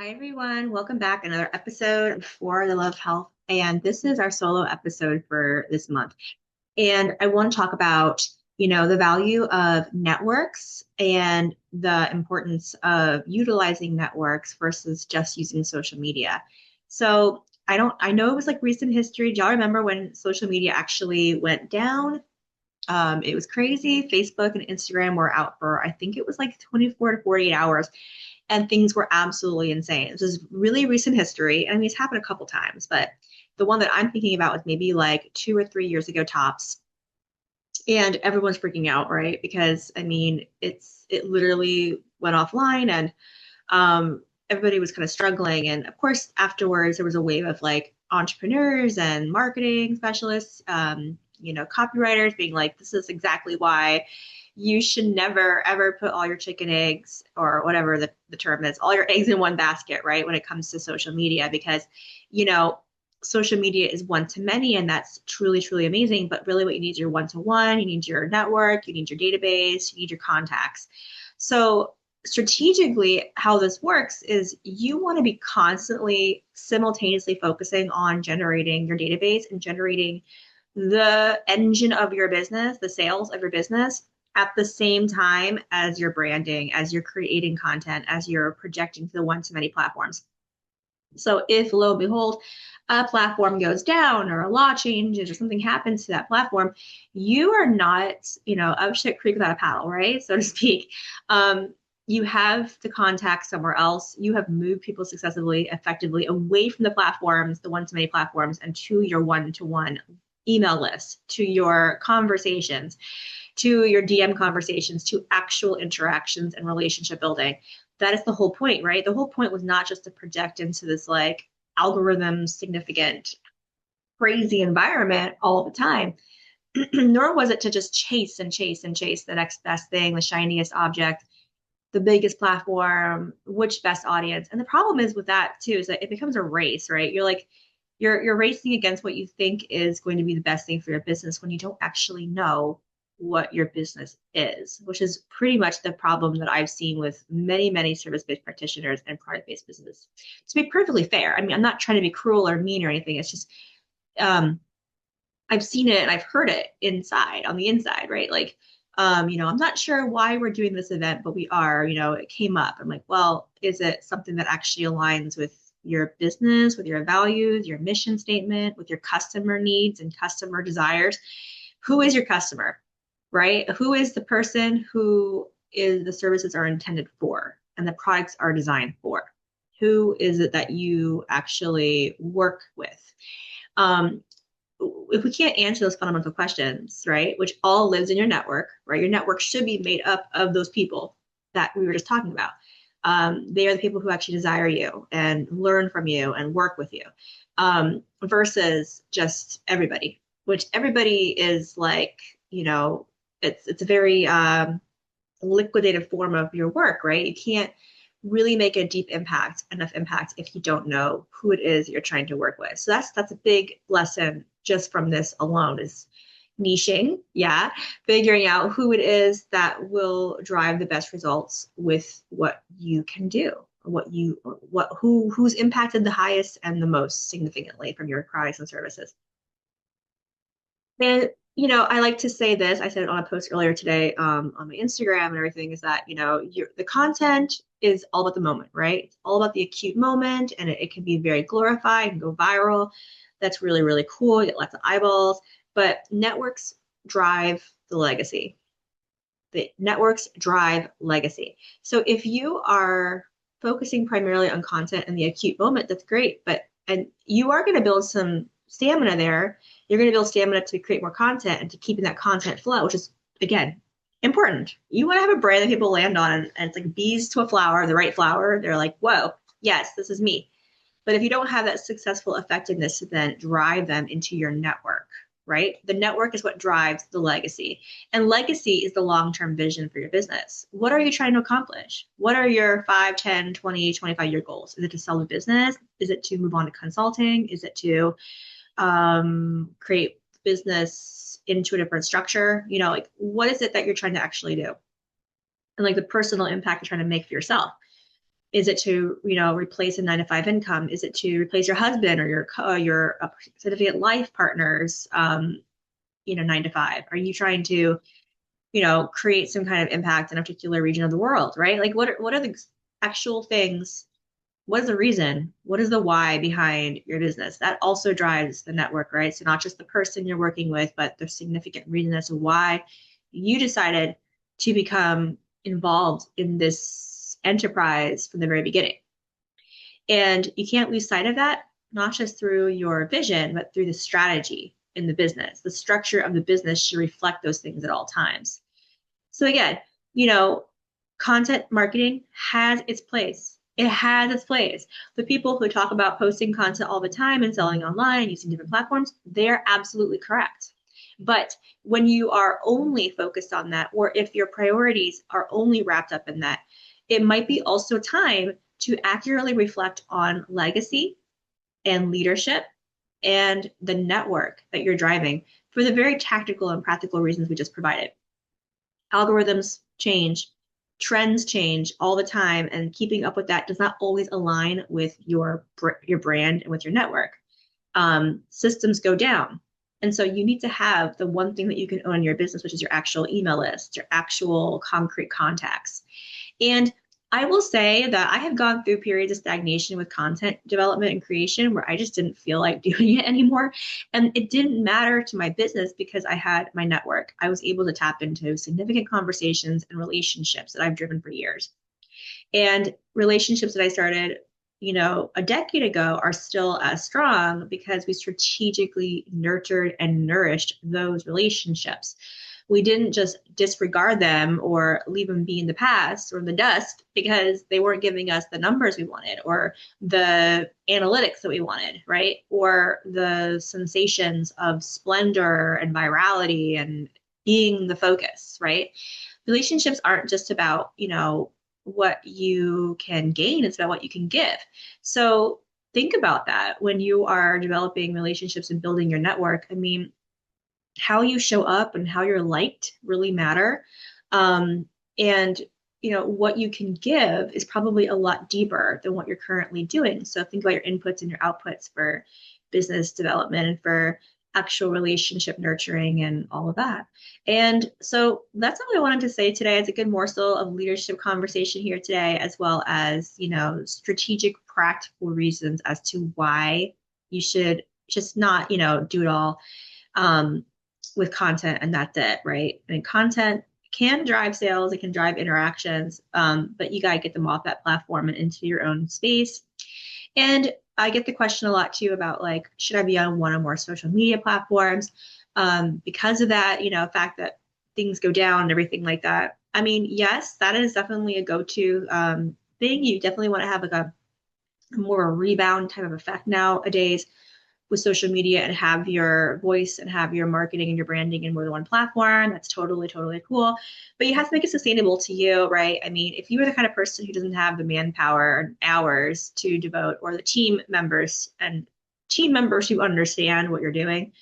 Hi, everyone. Welcome back. Another episode for the Love Health. And this is our solo episode for this month. And I want to talk about, the value of networks and the importance of utilizing networks versus just using social media. So I know it was like recent history. Do y'all remember when social media actually went down? It was crazy. Facebook and Instagram were out for, I think it was like 24 to 48 hours, and things were absolutely insane. This is really recent history. I mean, it's happened a couple times, but the one that I'm thinking about was maybe like 2 or 3 years ago tops. And everyone's freaking out, right? Because I mean, it literally went offline and everybody was kind of struggling. And of course, afterwards, there was a wave of like entrepreneurs and marketing specialists, copywriters being like, this is exactly why you should never ever put all your chicken eggs or whatever the term is, all your eggs in one basket, right? When it comes to social media, because, you know, social media is one to many, and that's truly, truly amazing. But really, what you need is your one to one, you need your network, you need your database, you need your contacts. So, strategically, how this works is you want to be constantly simultaneously focusing on generating your database and generating the engine of your business, the sales of your business, at the same time as you're branding, as you're creating content, as you're projecting to the one to many platforms. So if lo and behold, a platform goes down or a law changes or something happens to that platform, you are not, up shit creek without a paddle, right? So to speak. You have the contact somewhere else. You have moved people successively, effectively away from the platforms, the one-to-many platforms, and to your one-to-one email list, to your conversations, to your DM conversations, to actual interactions and relationship building. That is the whole point, right? The whole point was not just to project into this like algorithm significant, crazy environment all the time, nor was it to just chase and chase and chase the next best thing, the shiniest object, the biggest platform, which best audience. And the problem is with that too, is that it becomes a race, right? You're like, you're racing against what you think is going to be the best thing for your business when you don't actually know what your business is, which is pretty much the problem that I've seen with many, many service-based practitioners and product-based businesses. To be perfectly fair, I mean, I'm not trying to be cruel or mean or anything. It's just um, I've seen it and I've heard it inside, on the inside, right? Like, I'm not sure why we're doing this event, but we are, it came up. I'm like, well, is it something that actually aligns with your business, with your values, your mission statement, with your customer needs and customer desires? Who is your customer, right? Who is the person who is the services are intended for and the products are designed for? Who is it that you actually work with? Um, if we can't answer those fundamental questions, right, which all lives in your network, right? Your network should be made up of those people that we were just talking about. They are the people who actually desire you and learn from you and work with you, versus just everybody, which everybody is like, it's a very liquidated form of your work, right? You can't really make a deep impact, enough impact, if you don't know who it is you're trying to work with. So that's a big lesson just from this alone, is niching, yeah, figuring out who it is that will drive the best results with what you can do, who's impacted the highest and the most significantly from your products and services. And I like to say this. I said it on a post earlier today, on my Instagram and everything. Is that the content is all about the moment, right? It's all about the acute moment, and it can be very glorified and go viral. That's really, really cool. You get lots of eyeballs, but networks drive the legacy. The networks drive legacy. So if you are focusing primarily on content and the acute moment, that's great. And you are going to build some stamina there. You're going to build stamina to create more content and to keep in that content flow, which is, again, important. You want to have a brand that people land on, and it's like bees to a flower, the right flower. They're like, whoa, yes, this is me. But if you don't have that successful effectiveness to then drive them into your network, right? The network is what drives the legacy. And legacy is the long-term vision for your business. What are you trying to accomplish? What are your 5, 10, 20, 25-year goals? Is it to sell the business? Is it to move on to consulting? Is it to create business into a different structure? Like, what is it that you're trying to actually do? And like the personal impact you're trying to make for yourself. Is it to, replace a 9 to 5 income? Is it to replace your husband or your significant life partner's, 9 to 5? Are you trying to, create some kind of impact in a particular region of the world, right? Like what are the actual things? What is the reason? What is the why behind your business? That also drives the network, right? So not just the person you're working with, but the significant reason as to why you decided to become involved in this enterprise from the very beginning. And you can't lose sight of that, not just through your vision, but through the strategy in the business. The structure of the business should reflect those things at all times. So again, content marketing has its place. It has its place. The people who talk about posting content all the time and selling online using different platforms, they're absolutely correct. But when you are only focused on that, or if your priorities are only wrapped up in that, it might be also time to accurately reflect on legacy and leadership and the network that you're driving for the very tactical and practical reasons we just provided. Algorithms change, trends change all the time, and keeping up with that does not always align with your brand and with your network. Systems go down. And so you need to have the one thing that you can own in your business, which is your actual email list, your actual concrete contacts. And I will say that I have gone through periods of stagnation with content development and creation where I just didn't feel like doing it anymore. And it didn't matter to my business because I had my network. I was able to tap into significant conversations and relationships that I've driven for years. And relationships that I started, a decade ago are still as strong because we strategically nurtured and nourished those relationships. We didn't just disregard them or leave them be in the past or in the dust because they weren't giving us the numbers we wanted or the analytics that we wanted, right? Or the sensations of splendor and virality and being the focus, right? Relationships aren't just about, what you can gain, it's about what you can give. So think about that when you are developing relationships and building your network. I mean, how you show up and how you're liked really matter. And what you can give is probably a lot deeper than what you're currently doing. So think about your inputs and your outputs for business development and for actual relationship nurturing and all of that. And so that's all I wanted to say today. It's a good morsel of leadership conversation here today, as well as, strategic, practical reasons as to why you should just not, do it all with content and that's it, right? I mean, content can drive sales, it can drive interactions, but you got to get them off that platform and into your own space. And I get the question a lot too about like, should I be on one or more social media platforms? Because of that, fact that things go down and everything like that. I mean, yes, that is definitely a go-to thing. You definitely want to have like a more a rebound type of effect nowadays with social media and have your voice and have your marketing and your branding in more than one platform. That's totally, totally cool. But you have to make it sustainable to you, right? I mean, if you are the kind of person who doesn't have the manpower and hours to devote, or the team members who understand what you're doing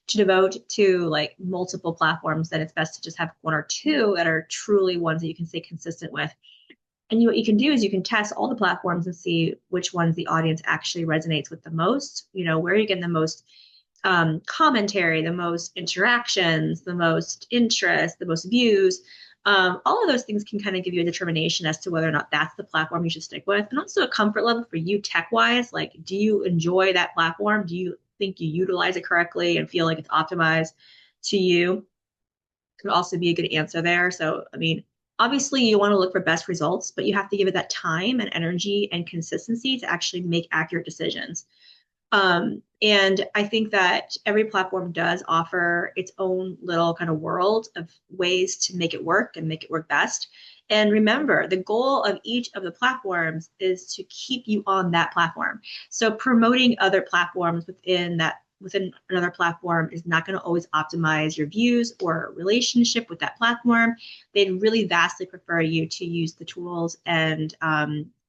to devote to like multiple platforms, then it's best to just have one or two that are truly ones that you can stay consistent with. And what you can do is you can test all the platforms and see which ones the audience actually resonates with the most, where you get the most commentary, the most interactions, the most interest, the most views. All of those things can kind of give you a determination as to whether or not that's the platform you should stick with. And also a comfort level for you tech-wise. Like, do you enjoy that platform? Do you think you utilize it correctly and feel like it's optimized to you? Could also be a good answer there. So, I mean, obviously you want to look for best results, but you have to give it that time and energy and consistency to actually make accurate decisions. And I think that every platform does offer its own little kind of world of ways to make it work and make it work best. And remember, the goal of each of the platforms is to keep you on that platform. So promoting other platforms within another platform is not going to always optimize your views or relationship with that platform. They'd really vastly prefer you to use the tools and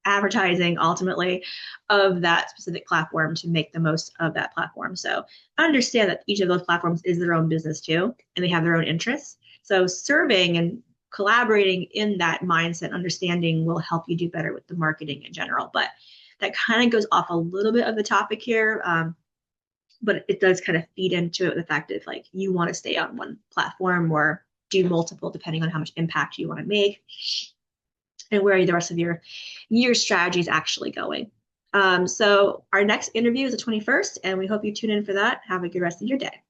advertising ultimately of that specific platform to make the most of that platform. So understand that each of those platforms is their own business too, and they have their own interests. So serving and collaborating in that mindset, understanding will help you do better with the marketing in general. But that kind of goes off a little bit of the topic here. But it does kind of feed into it, the fact that like you want to stay on one platform or do multiple depending on how much impact you want to make and where the rest of your strategy is actually going. So our next interview is the 21st, and we hope you tune in for that. Have a good rest of your day.